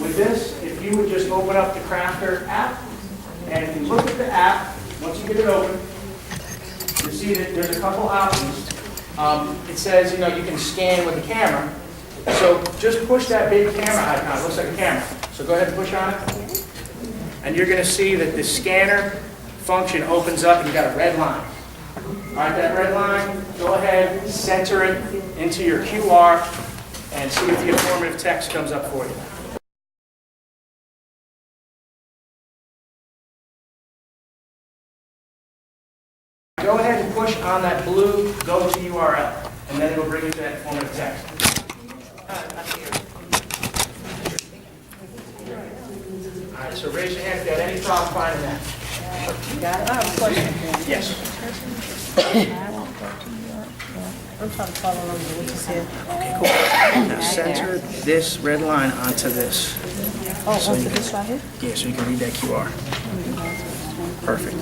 with this, if you would just open up the Crafter app, and if you look at the app, once you get it open, you'll see that there's a couple options. It says, you can scan with the camera. So just push that big camera icon. It looks like a camera. So go ahead and push on it. And you're going to see that the scanner function opens up and you've got a red line. All right, that red line, go ahead, center it into your QR and see if the informative text comes up for you. Go ahead and push on that blue go to URL, and then it'll bring you to that informative text. All right, so raise your hand if you had any problem finding that. I have a question. Yes. I'm trying to follow along with what you said. Okay, cool. Now center this red line onto this. Oh, onto this right here? Yeah, so you can read that QR. Perfect.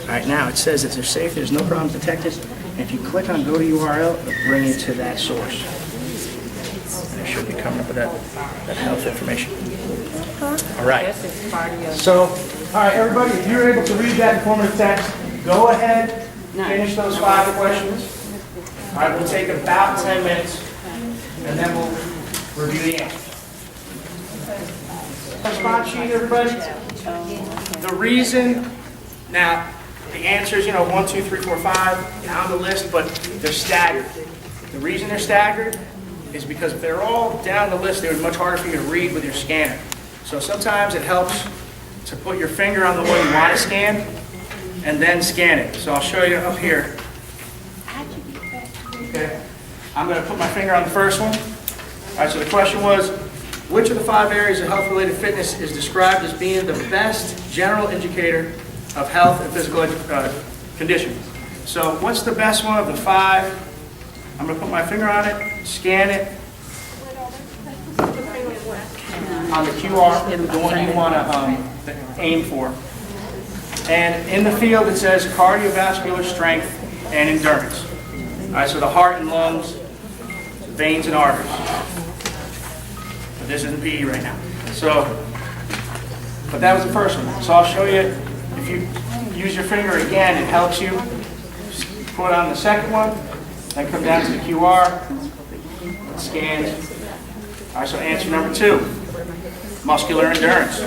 All right, now it says that they're safe, there's no problems detected. And if you click on go to URL, it'll bring you to that source. And it should be coming up with that health information. All right. So, all right, everybody, if you're able to read that informative text, go ahead, finish those 5 questions. All right, we'll take about 10 minutes, and then we'll review the answers. Response sheet, everybody? The reason, now, the answers, 1, 2, 3, 4, 5, down the list, but they're staggered. The reason they're staggered is because if they're all down the list, they would be much harder for you to read with your scanner. So sometimes it helps to put your finger on the one you want to scan, and then scan it. So I'll show you up here. Okay, I'm going to put my finger on the first one. All right, so the question was, which of the 5 areas of health-related fitness is described as being the best general indicator of health and physical condition? So what's the best one of the 5? I'm going to put my finger on it, scan it on the QR, the one you want to aim for. And in the field it says cardiovascular strength and endurance. All right, so the heart and lungs, veins and arteries. But this isn't PE right now. So, but that was the first one. So I'll show you, if you use your finger again, it helps you. Put on the second one, then come down to the QR, it scans. All right, so answer number 2, muscular endurance.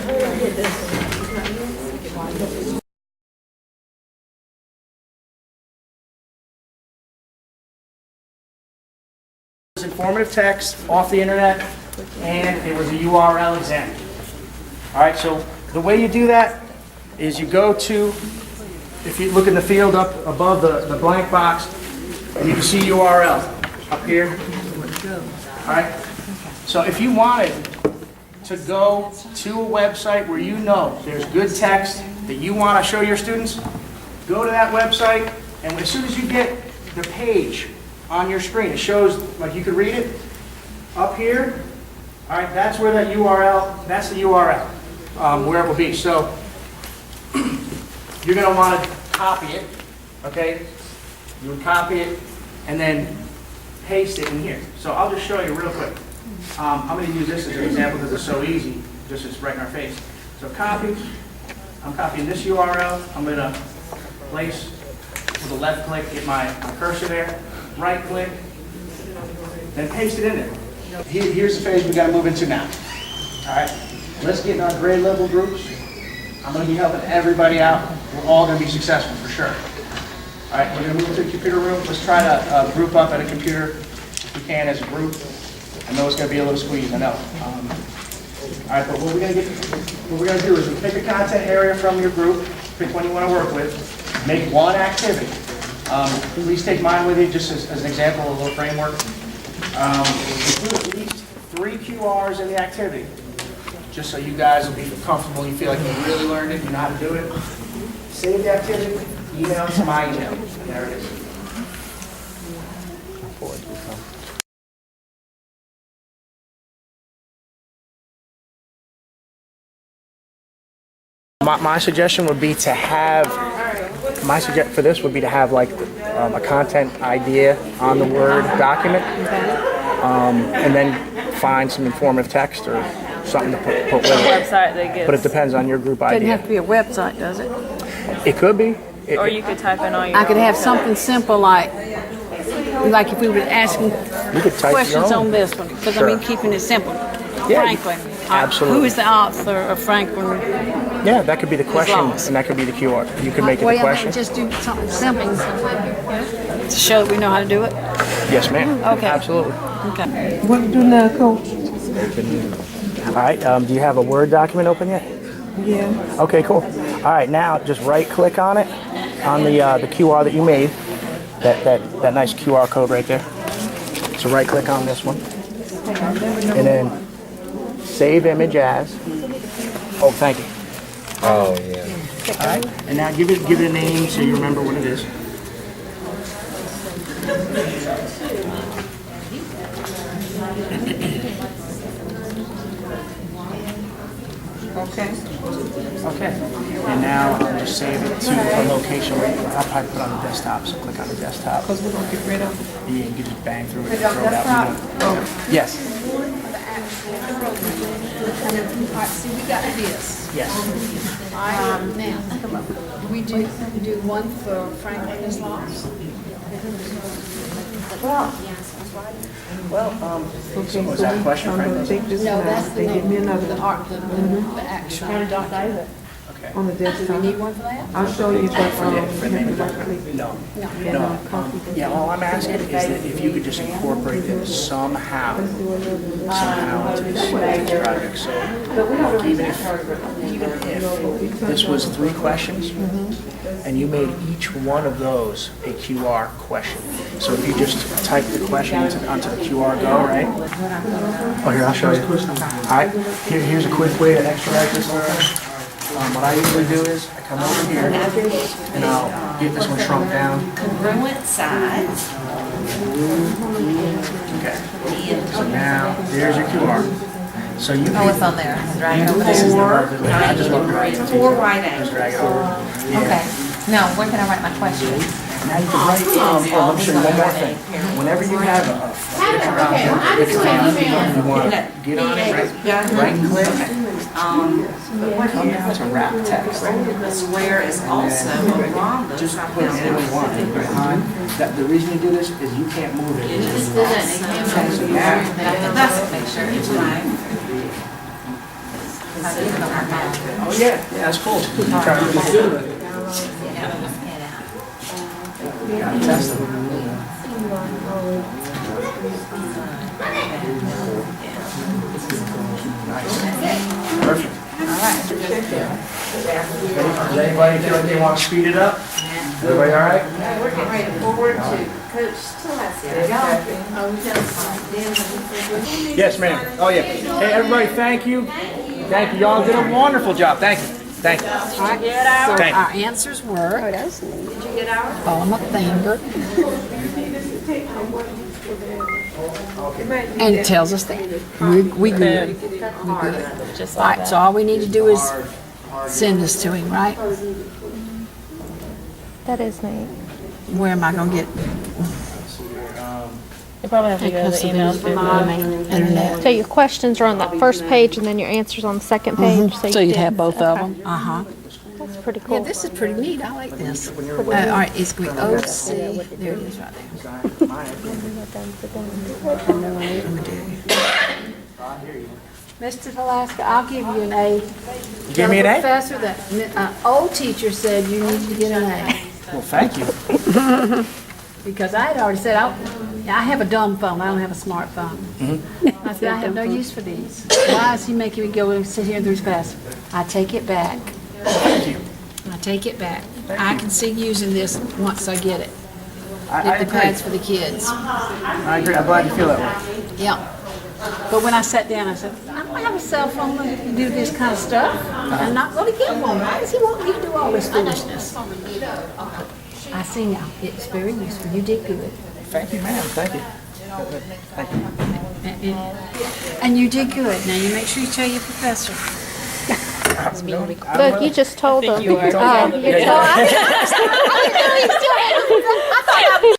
Informative text off the internet, and it was a URL exam. All right, so the way you do that is you go to, if you look in the field up above the blank box, and you can see URL up here. All right, so if you wanted to go to a website where there's good text that you want to show your students, go to that website, and as soon as you get the page on your screen, it shows, like you could read it up here. All right, that's where that URL, that's the URL, where it will be. So you're going to want to copy it, okay? You would copy it and then paste it in here. So I'll just show you real quick. I'm going to use this as an example because it's so easy, just it's right in our face. So copy, I'm copying this URL. I'm going to place with a left click, get my cursor there. Right click, then paste it in there. Here's the phase we got to move into now. All right, let's get in our grade level groups. I'm going to be helping everybody out. We're all going to be successful for sure. All right, we're going to move to the computer room. Let's try to group up at a computer if we can as a group. I know it's going to be a little squeeze, I know. All right, but what we're going to do is we'll pick a content area from your group, pick one you want to work with, make one activity. Please take mine with you just as an example, a little framework. Include at least 3 QRs in the activity, just so you guys will be comfortable, you feel like you really learned it, you know how to do it. Save the activity, email it to my email. There it is. My suggestion would be to have, for this would be to have like a content idea on the Word document, and then find some informative text or something to put with it. Website that But it gets, depends on your group Doesn't have ID. to be a website, does it? It could be. or you could type in all your. I could own have stuff. something simple like if we were asking You could type questions your on own. this one, because I Sure. mean, keeping it simple. Yeah, Franklin. absolutely. Who is the author of Franklin? Yeah, that could be the question, long. and that could be the QR. You could make it Well, the yeah, I mean, question. just do something simple to show that we know how to do it. Yes, ma'am. Okay. Absolutely. Okay. What to do now, Coach? All right. Do you have a Word document open yet? Yeah. Okay, cool. All right, now just right-click on it, on the QR that you made, that nice QR code right there. So right-click on this one, and then save image as. Oh, thank you. Oh, yeah. All right, and now give it a name so you remember what it is. Okay. Okay. And now just save it to a location where I'll probably put it on the desktop. So click on the desktop. Because we're gonna get rid of. You can just bang through it and throw it out. Yes. Alright, see, we got this. Yes. Now, do we do one for Franklin as lost? Okay, Was that a question, I'm gonna Franklin? take this No, now. that's the They give me name, another the one art, the actual. Okay. on the Do we desktop. need one for that? I'll show you, but, For the name of the right document? click. No. No. And, No. copy this. Yeah, all I'm asking is that if you could just incorporate it somehow into the signature project. So even if this was 3 questions, and you made each one of those a QR question. So if you just type the question onto the QR Go, right? Oh, here, I'll show you. All right, here's a quick way to expedite this. What I usually do is I come over here and I'll get this one shrunk down. Congruent sides. Okay. So now, there's your QR. So you Oh, it's on there. Drag it over This is the there. perfect way. I just love to write it. 4 right Just angles. drag it over. Yeah. Okay. Now, where can I write my question? Now you can write, let me show you one more thing. Whenever you have a picture out there, if you want to get on it, right click, come down to wrap text. The square is also along the Just top put down. any one behind. That, the reason you do this is you can't move it. So now, That's a picture. It's right. oh yeah, that's cool. Try to do it. Gotta test them. Nice. Perfect. Does anybody feel like they want to speed it up? Everybody all right? We're getting ready to forward to Coach Celestia. Yes, ma'am. Oh, yeah. Hey, everybody, thank you. Thank you. Y'all did a wonderful job. Thank you. Thank you. So our answers were, follow my finger. And it tells us that we good. Just All like right, so all we need to do is send this to him, right? That is neat. Where am I gonna get? You probably have to go to the email through the Internet. So your questions are on that first page and then your answers on the second page. So you'd have both of them? Uh-huh. That's pretty Yeah, cool. this is pretty neat. I like this. All right, it's going to OC. There it is right there. Mr. Velasco, I'll give you an A. You gave me an A? Professor, that old teacher said you need to get an A. Well, thank you. Because I had already said, I have a dumb phone, I don't have a smartphone. I said, I have no use for these. Why is he making me go and sit here and do his class? I take it back. Thank you. I take it back. I can see using this once I get it. I Get the agree. pads for the kids. I agree. I'm glad you feel that way. Yeah. But when I sat down, I said, I don't have a cell phone to do this kind of stuff. I'm not going to get one. Why does he want me to do all this foolishness? I see now. It's very useful. You did good. Thank you, ma'am. Thank you. Thank you. And you did good. Now you make sure you tell your professor. Look, you just told them. you are. Oh, you told. I didn't know he still had. I thought